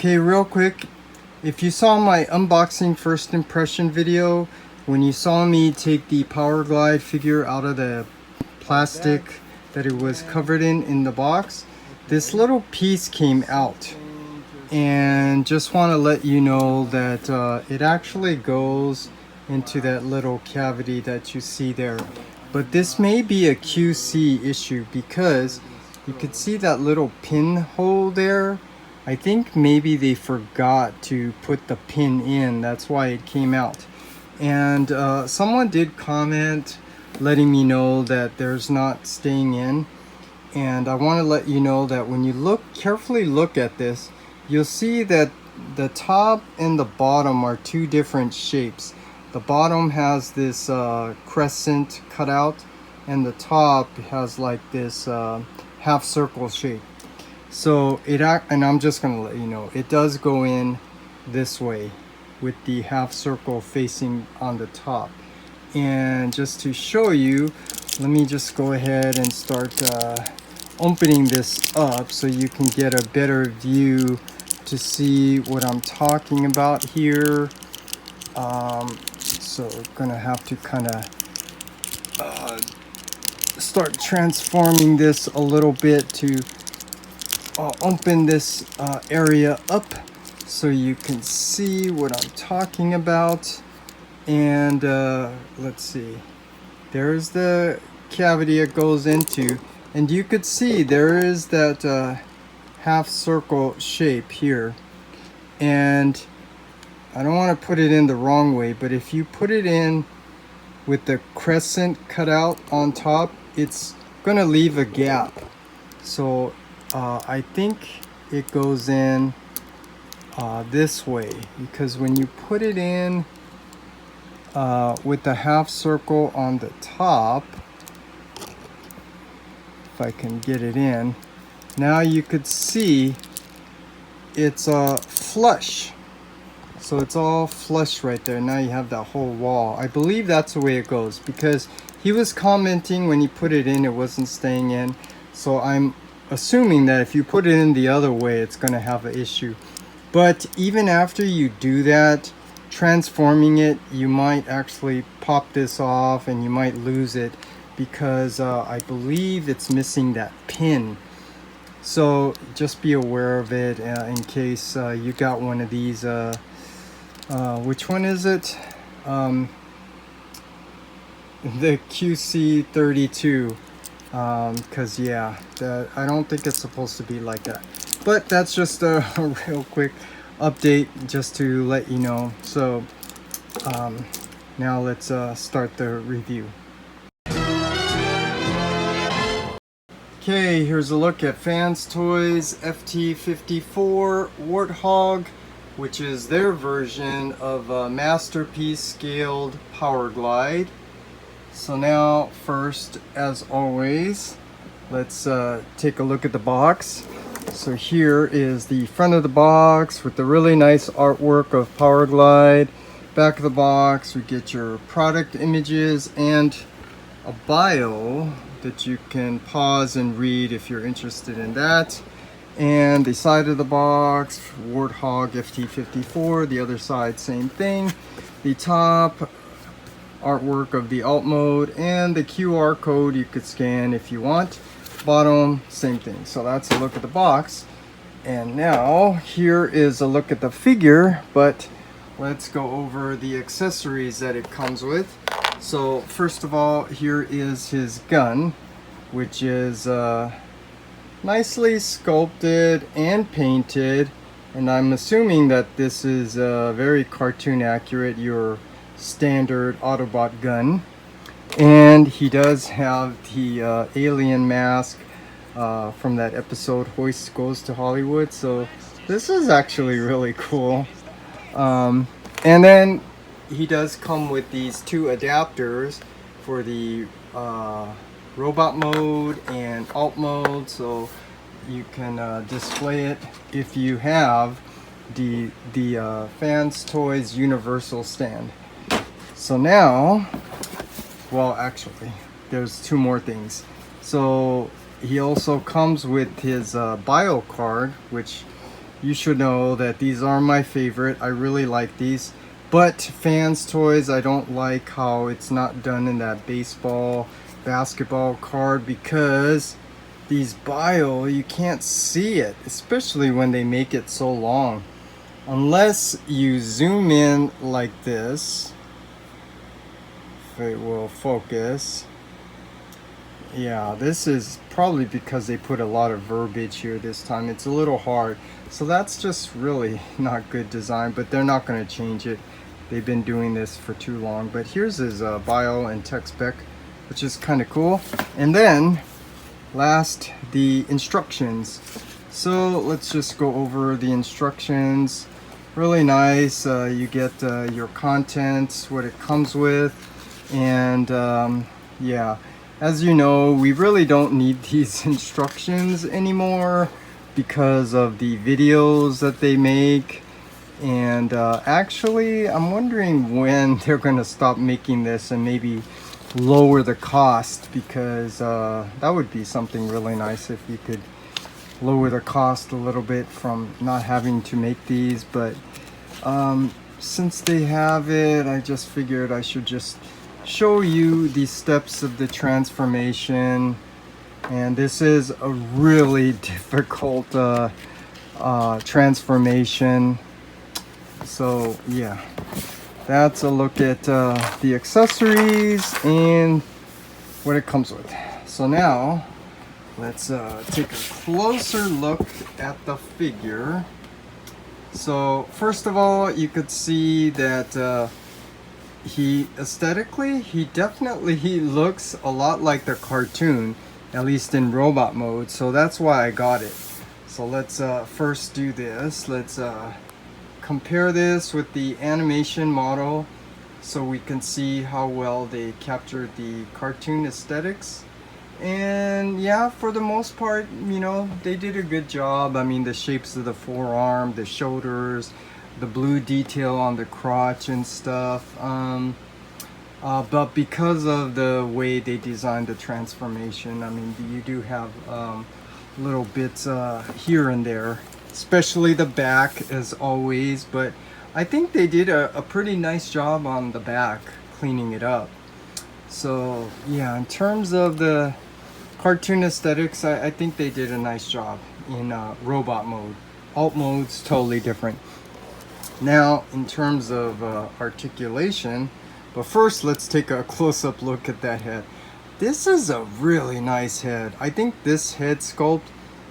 Okay, real quick, if you saw my unboxing first impression video, when you saw me take the Powerglide figure out of the plastic that it was covered in the box, this little piece came out. And just want to let you know that it actually goes into that little cavity that you see there. But this may be a QC issue because you could see that little pinhole there. I think maybe they forgot to put the pin in. That's why it came out. And someone did comment letting me know that there's not staying in. And I want to let you know that when you carefully look at this, you'll see that the top and the bottom are two different shapes. The bottom has this crescent cutout, and the top has like this half circle shape. So and I'm just gonna let you know, it does go in this way with the half circle facing on the top. And just to show you, let me just go ahead and start opening this up so you can get a better view to see what I'm talking about here. So gonna have to kind of start transforming this a little bit to open this area up so you can see what I'm talking about. And let's see, there's the cavity it goes into, and you could see there is that half circle shape here. And I don't want to put it in the wrong way, but if you put it in with the crescent cut out on top, it's gonna leave a gap. So I think it goes in this way, because when you put it in with the half circle on the top, if I can get it in, now you could see it's flush. So it's all flush right there. Now you have that whole wall. I believe that's the way it goes, because he was commenting when he put it in, it wasn't staying in. So I'm assuming that if you put it in the other way, it's going to have an issue. But even after you do that, transforming it, you might actually pop this off and you might lose it, because I believe it's missing that pin. So just be aware of it in case you got one of these. Which one is it? The QC32. Because yeah, I don't think it's supposed to be like that. But that's just a real quick update just to let you know. So now let's start the review. Okay, here's a look at FansToys FT-54 Warthog, which is their version of a Masterpiece scaled Powerglide. So now first, as always, let's take a look at the box. So here is the front of the box with the really nice artwork of Powerglide. Back of the box, we get your product images and a bio that you can pause and read if you're interested in that. And the side of the box, Warthog FT-54, the other side, same thing. The top, artwork of the alt mode, and the QR code you could scan if you want. Bottom, same thing. So that's a look at the box. And now here is a look at the figure, but let's go over the accessories that it comes with. So first of all, here is his gun, which is nicely sculpted and painted, and I'm assuming that this is very cartoon accurate, your standard Autobot gun. And he does have the alien mask from that episode Hoist Goes to Hollywood, so this is actually really cool. And then he does come with these two adapters for the robot mode and alt mode, so you can display it if you have the FansToys Universal stand. So now, well, actually, there's two more things. So he also comes with his bio card, which you should know that these are my favorite. I really like these. But FansToys, I don't like how it's not done in that baseball, basketball card, because these bio, you can't see it, especially when they make it so long. Unless you zoom in like this, if it will focus. Yeah, this is probably because they put a lot of verbiage here this time. It's a little hard. So that's just really not good design, but they're not going to change it. They've been doing this for too long. But here's his bio and tech spec, which is kind of cool. And then last, the instructions. So let's just go over the instructions. Really nice. You get your contents, what it comes with, and yeah, as you know, we really don't need these instructions anymore because of the videos that they make. And actually, I'm wondering when they're going to stop making this and maybe lower the cost, because that would be something really nice if you could lower the cost a little bit from not having to make these. But since they have it, I just figured I should just show you the steps of the transformation. And this is a really difficult transformation. So yeah, that's a look at the accessories and what it comes with. So now let's take a closer look at the figure. So first of all, you could see that he definitely looks a lot like the cartoon, at least in robot mode. So that's why I got it. So let's first do this. Let's compare this with the animation model so we can see how well they captured the cartoon aesthetics. And yeah, for the most part, you know, they did a good job. I mean, the shapes of the forearm, the shoulders, the blue detail on the crotch and stuff. But because of the way they designed the transformation, I mean, you do have little bits here and there, especially the back as always. But I think they did a pretty nice job on the back, cleaning it up. So yeah, in terms of the cartoon aesthetics, I think they did a nice job in robot mode. Alt mode's totally different. Now, in terms of articulation, but first let's take a close-up look at that head. This is a really nice head. I think this head sculpt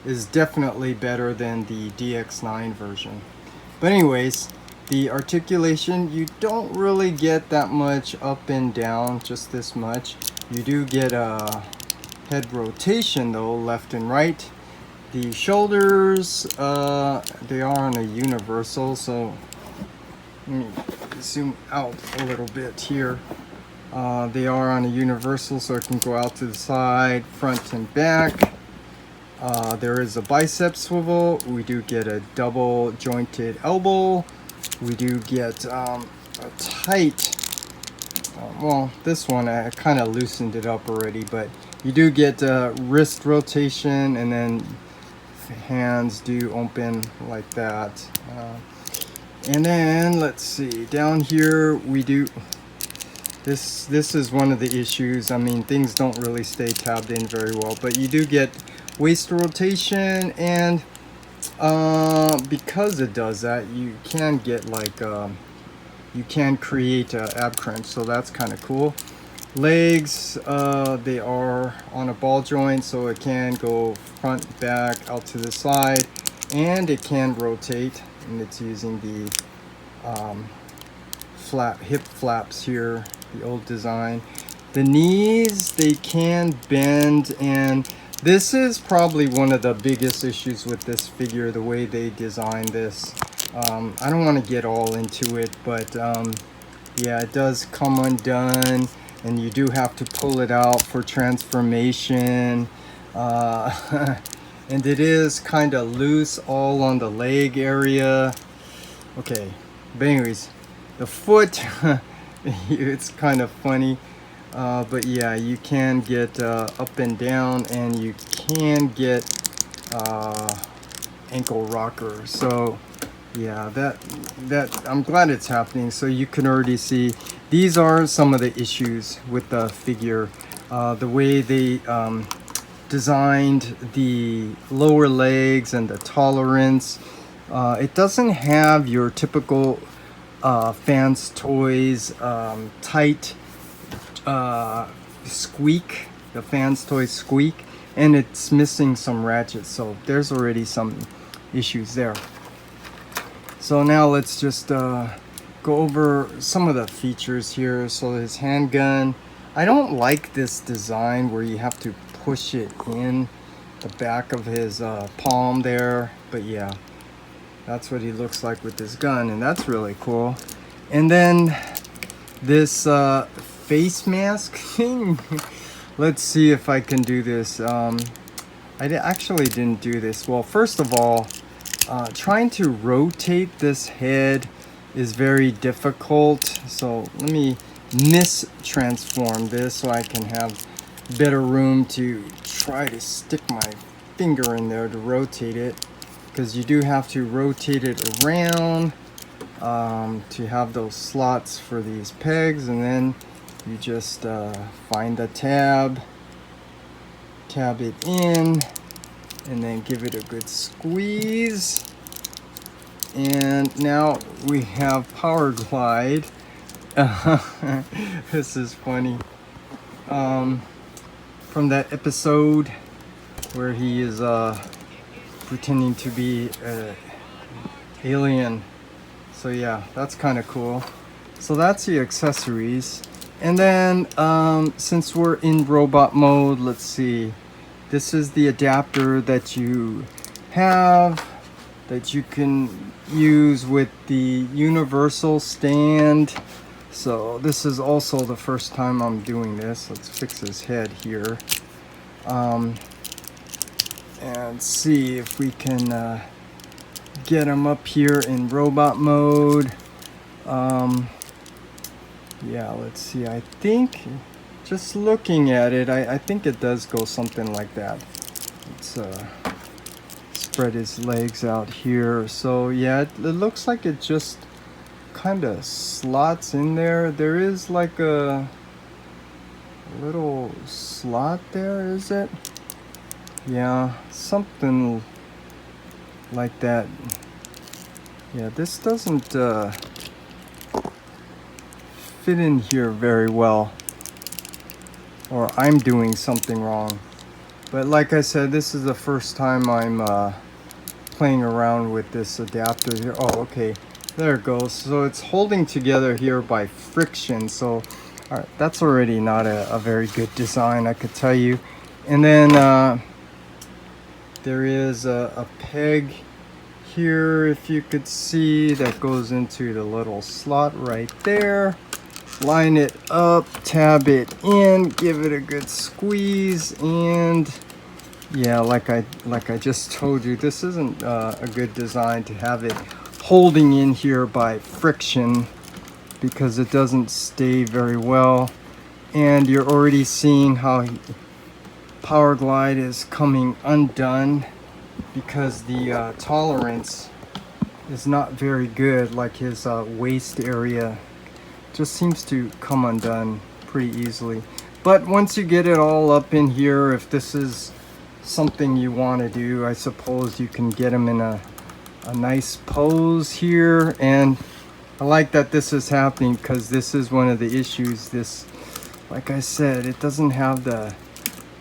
is definitely better than the DX9 version. But anyways, the articulation, you don't really get that much up and down, just this much. You do get a head rotation though, left and right. The shoulders, they are on a universal, so let me zoom out a little bit here. They are on a universal, so it can go out to the side, front and back. There is a bicep swivel. We do get a double jointed elbow. We do get a tight, well, this one I kind of loosened it up already, but you do get wrist rotation, and then hands do open like that. And then let's see, down here we do, this is one of the issues. I mean, things don't really stay tabbed in very well, but you do get waist rotation, and because it does that, you can get like you can create ab crunch, so that's kind of cool. Legs, they are on a ball joint, so it can go front, back, out to the side, and it can rotate, and it's using the hip flaps here, the old design. The knees, they can bend, and this is probably one of the biggest issues with this figure, the way they designed this. I don't want to get all into it, but yeah, it does come undone, and you do have to pull it out for transformation. And it is kind of loose all on the leg area. Okay, but anyways, the foot, it's kind of funny. But yeah, you can get up and down, and you can get ankle rocker. So yeah, that I'm glad it's happening. So you can already see these are some of the issues with the figure. The way they designed the lower legs and the tolerance. It doesn't have your typical FansToys tight squeak, the FansToys squeak, and it's missing some ratchets. So there's already some issues there. So now let's just go over some of the features here. So his handgun, I don't like this design where you have to push it in the back of his palm there, but yeah, that's what he looks like with this gun, and that's really cool. And then this face mask thing, let's see if I can do this. Actually didn't do this. Well, first of all, trying to rotate this head is very difficult, so let me mis-transform this so I can have better room to try to stick my finger in there to rotate it, because you do have to rotate it around to have those slots for these pegs, and then you just find the tab it in, and then give it a good squeeze. And now we have Powerglide. This is funny. From that episode where he is pretending to be an alien. So yeah, that's kind of cool. So that's the accessories. And then since we're in robot mode, let's see. This is the adapter that you have that you can use with the universal stand. So this is also the first time I'm doing this. Let's fix his head here. And see if we can get him up here in robot mode. Yeah, let's see. I think just looking at it, I think it does go something like that. Let's spread his legs out here. So yeah, it looks like it just kind of slots in there. There is like a little slot there, is it? Yeah, something like that. Yeah, this doesn't fit in here very well, or I'm doing something wrong. But like I said, this is the first time I'm playing around with this adapter here. Oh, okay, there it goes. So it's holding together here by friction. So all right, that's already not a very good design, I could tell you. And then there is a peg here, if you could see, that goes into the little slot right there. Line it up, tab it in, give it a good squeeze, and yeah, like I just told you, this isn't a good design to have it holding in here by friction, because it doesn't stay very well. And you're already seeing how Powerglide is coming undone because the tolerance is not very good. Like his waist area just seems to come undone pretty easily. But once you get it all up in here, if this is something you want to do, I suppose you can get them in a nice pose here. And I like that this is happening, because this is one of the issues. This, like I said, it doesn't have the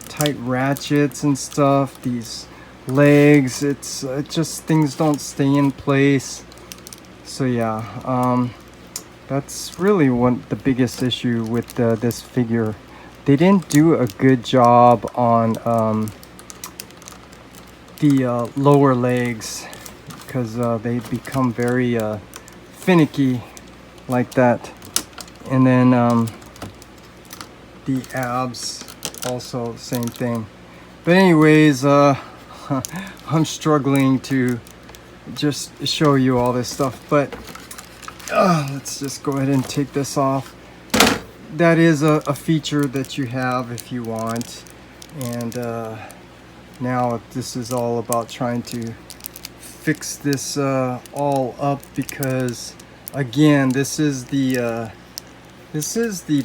tight ratchets and stuff. These legs, it just, things don't stay in place. So yeah, that's really the biggest issue with this figure. They didn't do a good job on the lower legs, because they become very finicky like that. And then the abs, also same thing. But anyways, I'm struggling to just show you all this stuff, but let's just go ahead and take this off. That is a feature that you have if you want. And now this is all about trying to fix this all up, because again, this is the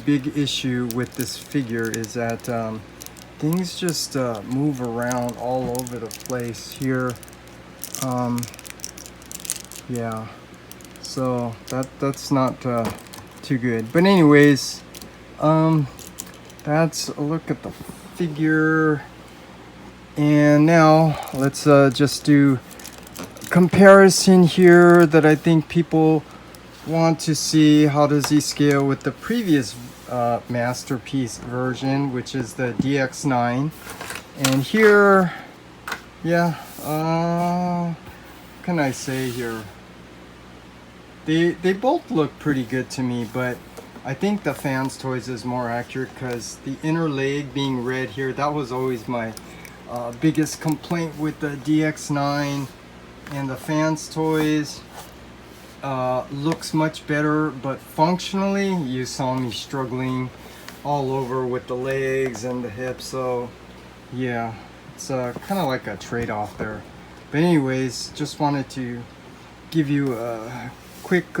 big issue with this figure, is that things just move around all over the place here. Yeah, so that's not too good. But anyways, that's a look at the figure. And now let's just do a comparison here that I think people want to see. How does he scale with the previous Masterpiece version, which is the DX9? And here, yeah, what can I say here? They both look pretty good to me, but I think the FansToys is more accurate, because the inner leg being red here, that was always my biggest complaint with the DX9. And the FansToys looks much better, but functionally you saw me struggling all over with the legs and the hips. So yeah, it's kind of like a trade-off there. But anyways, just wanted to give you a quick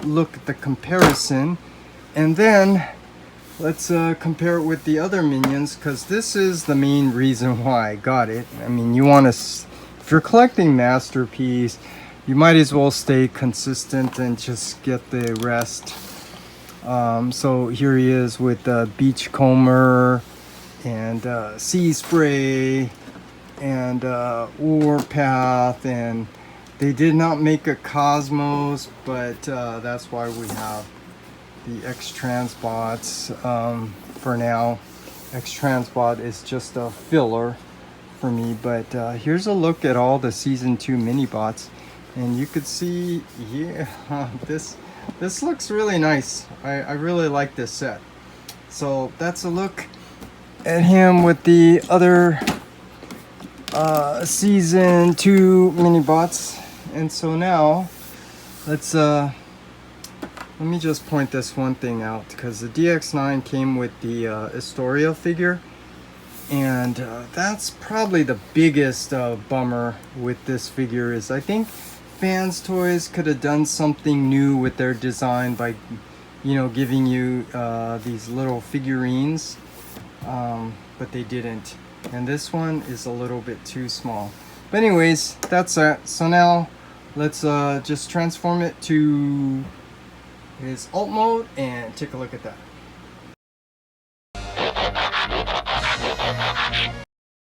look at the comparison, and then let's compare it with the other Minions, because this is the main reason why I got it. I mean, you want to, if you're collecting Masterpiece, you might as well stay consistent and just get the rest. So here he is with Beachcomber and Sea Spray and Warpath, and they did not make a Cosmos, but that's why we have the X-Transbots for now. X-Transbot is just a filler for me, but here's a look at all the Season 2 mini-bots, and you could see, yeah, this looks really nice. I really like this set. So that's a look at him with the other Season 2 mini-bots. And so now let's let me just point this one thing out, because the DX9 came with the Astoria figure, and that's probably the biggest bummer with this figure. Is I think FansToys could have done something new with their design by, you know, giving you these little figurines, but they didn't, and this one is a little bit too small. But anyways, that's it. So now let's just transform it to his alt mode and take a look at that.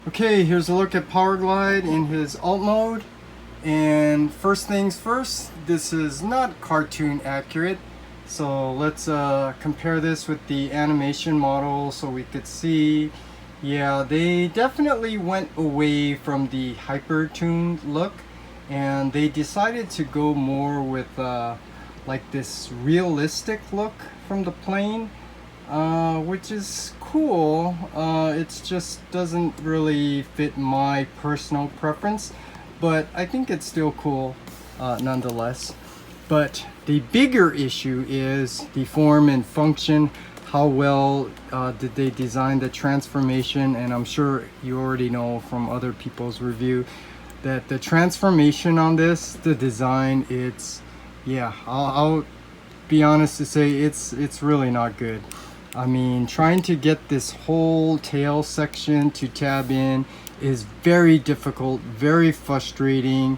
Okay, here's a look at Powerglide in his alt mode. And first things first, this is not cartoon accurate. So let's compare this with the animation model so we could see. Yeah, they definitely went away from the hyper-tuned look, and they decided to go more with like this realistic look from the plane, which is cool. It just doesn't really fit my personal preference, but I think it's still cool nonetheless. But the bigger issue is the form and function. How well did they design the transformation? And I'm sure you already know from other people's review that the transformation on this, the design, it's, yeah, I'll be honest to say it's really not good. I mean, trying to get this whole tail section to tab in is very difficult, very frustrating.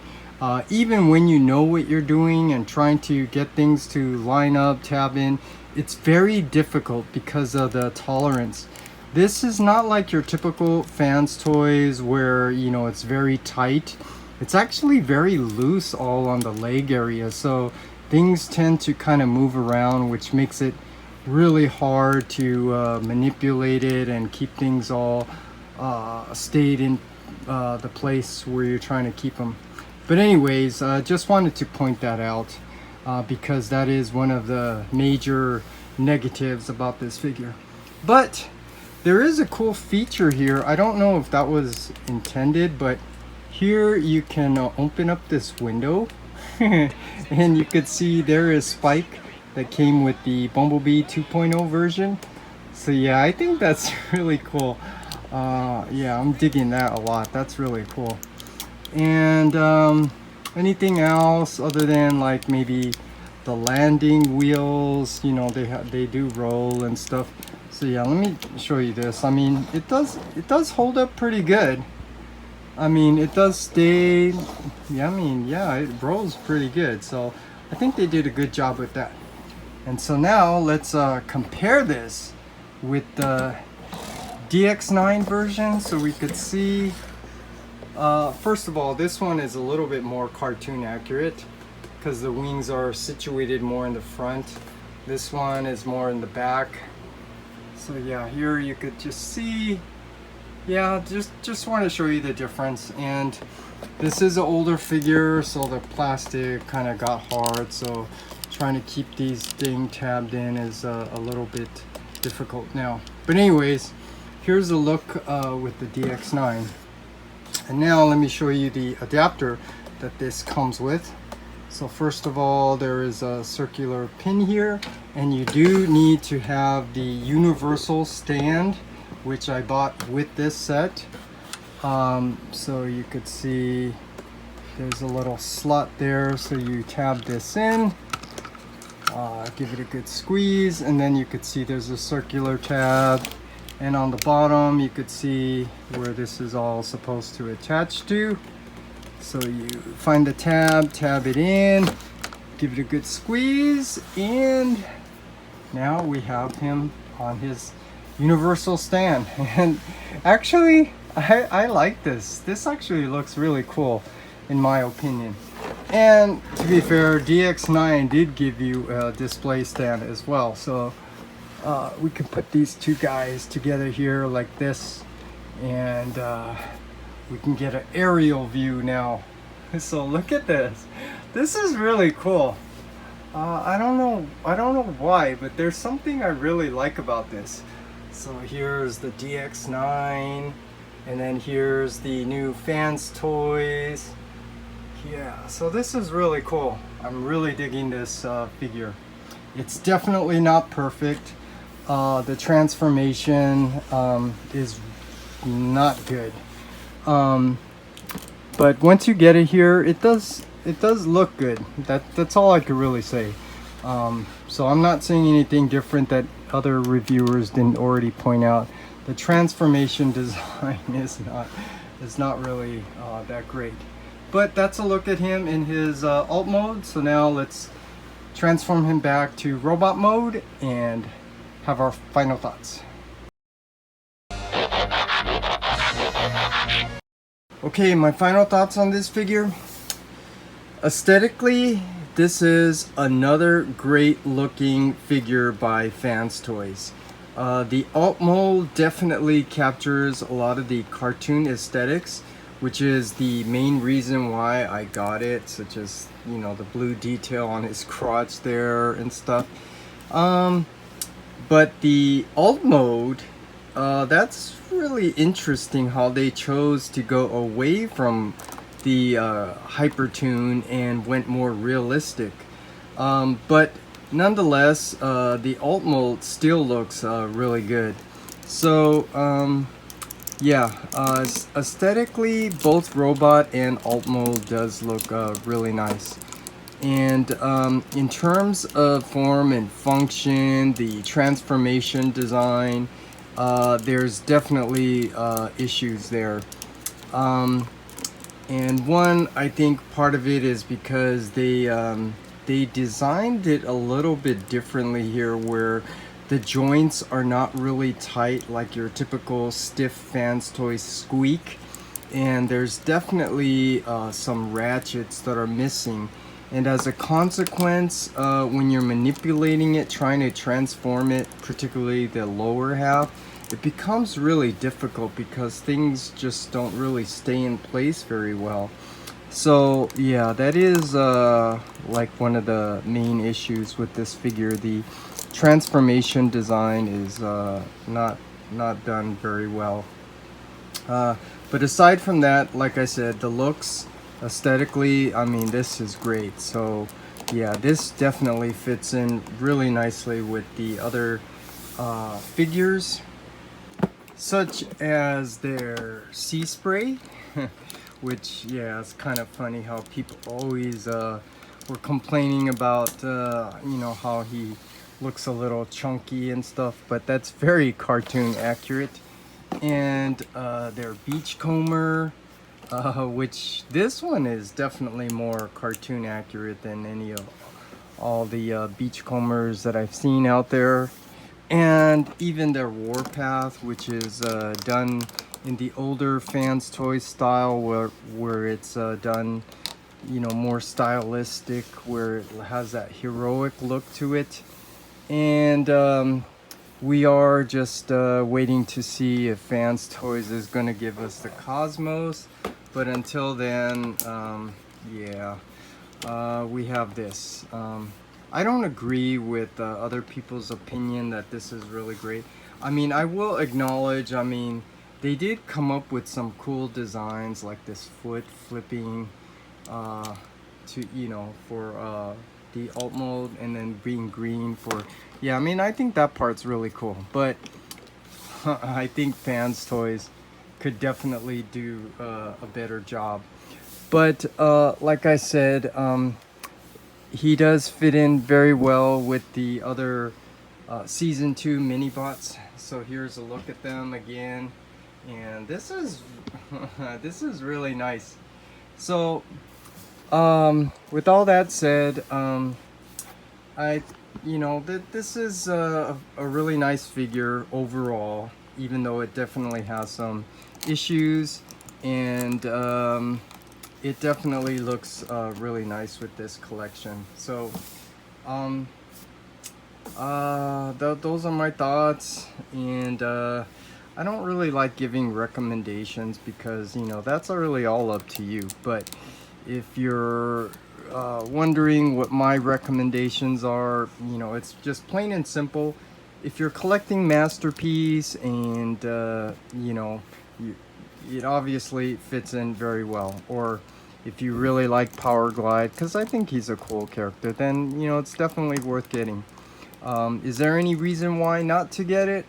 Even when you know what you're doing and trying to get things to line up, tab in, it's very difficult because of the tolerance. This is not like your typical FansToys where, you know, it's very tight. It's actually very loose all on the leg area, so things tend to kind of move around, which makes it really hard to manipulate it and keep things all stayed in the place where you're trying to keep them. But anyways, just wanted to point that out because that is one of the major negatives about this figure. But there is a cool feature here. I don't know if that was intended, but here you can open up this window and you could see there is Spike that came with the Bumblebee 2.0 version. So yeah, I think that's really cool. Yeah, I'm digging that a lot. That's really cool. And anything else other than like maybe the landing wheels, you know, they do roll and stuff. So yeah, let me show you this. I mean, it does hold up pretty good. I mean, it does stay, yeah, I mean, yeah, it rolls pretty good. So I think they did a good job with that. And so now let's compare this with the DX9 version so we could see. First of all, this one is a little bit more cartoon accurate because the wings are situated more in the front. This one is more in the back. So yeah, here you could just see, yeah, just want to show you the difference. And this is an older figure, so the plastic kind of got hard, so trying to keep these things tabbed in is a little bit difficult now. But anyways, here's a look with the DX9. And now let me show you the adapter that this comes with. So first of all, there is a circular pin here, and you do need to have the universal stand, which I bought with this set. So you could see there's a little slot there, so you tab this in, give it a good squeeze, and then you could see there's a circular tab, and on the bottom you could see where this is all supposed to attach to. So you find the tab it in, give it a good squeeze, and now we have him on his universal stand. And actually, I like this. This actually looks really cool in my opinion. And to be fair, DX9 did give you a display stand as well. So we can put these two guys together here like this, and we can get an aerial view now. So look at this. This is really cool. I don't know why, but there's something I really like about this. So here's the DX9, and then here's the new FansToys. Yeah, so this is really cool. I'm really digging this figure. It's definitely not perfect. The transformation is not good. But once you get it here, it does look good. That's all I could really say. So I'm not saying anything different that other reviewers didn't already point out. The transformation design is not really that great. But that's a look at him in his alt mode. So now let's transform him back to robot mode and have our final thoughts. Okay, my final thoughts on this figure. Aesthetically, this is another great looking figure by FansToys. The alt mode definitely captures a lot of the cartoon aesthetics, which is the main reason why I got it, such as, you know, the blue detail on his crotch there and stuff. But the alt mode, that's really interesting how they chose to go away from the hypertune and went more realistic. But nonetheless, the alt mode still looks really good. So yeah, aesthetically, both robot and alt mode does look really nice. And in terms of form and function, the transformation design, there's definitely issues there. And one, I think part of it is because they designed it a little bit differently here, where the joints are not really tight like your typical stiff FansToys squeak, and there's definitely some ratchets that are missing. And as a consequence, when you're manipulating it, trying to transform it, particularly the lower half, it becomes really difficult because things just don't really stay in place very well. So yeah, that is like one of the main issues with this figure. The transformation design is not done very well. But aside from that, like I said, the looks, aesthetically, I mean, this is great. So yeah, this definitely fits in really nicely with the other figures, such as their sea spray, which, yeah, it's kind of funny how people always were complaining about, you know, how he looks a little chunky and stuff, but that's very cartoon accurate. And their beachcomber, which this one is definitely more cartoon accurate than any of all the beachcombers that I've seen out there. And even their warpath, which is done in the older FansToys style, where it's done, you know, more stylistic, where it has that heroic look to it. And we are just waiting to see if FansToys is going to give us the Cosmos. But until then, yeah, we have this. I don't agree with other people's opinion that this is really great. I mean, I will acknowledge, I mean, they did come up with some cool designs like this foot flipping to, you know, for the alt mode, and then being green for, yeah, I mean, I think that part's really cool. But I think FansToys could definitely do a better job. But like I said, he does fit in very well with the other season 2 mini bots. So here's a look at them again, and this is this is really nice. So with all that said, you know, this is a really nice figure overall, even though it definitely has some issues, and it definitely looks really nice with this collection. So those are my thoughts, and I don't really like giving recommendations because, you know, that's really all up to you. But if you're wondering what my recommendations are, you know, it's just plain and simple. If you're collecting Masterpiece, and you know, it obviously fits in very well, or if you really like Powerglide, because I think he's a cool character, then, you know, it's definitely worth getting. Is there any reason why not to get it?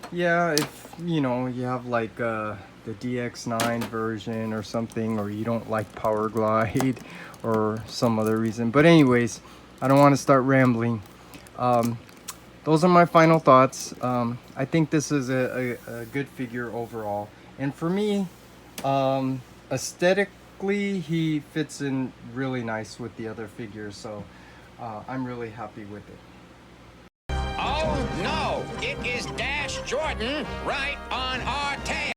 Yeah, if, you know, you have like the DX9 version or something, or you don't like Powerglide or some other reason. But anyways, I don't want to start rambling. Those are my final thoughts. I think this is a good figure overall. And for me, aesthetically, he fits in really nice with the other figures. So I'm really happy with it. Oh, no! It is Dash Jordan right on our tail!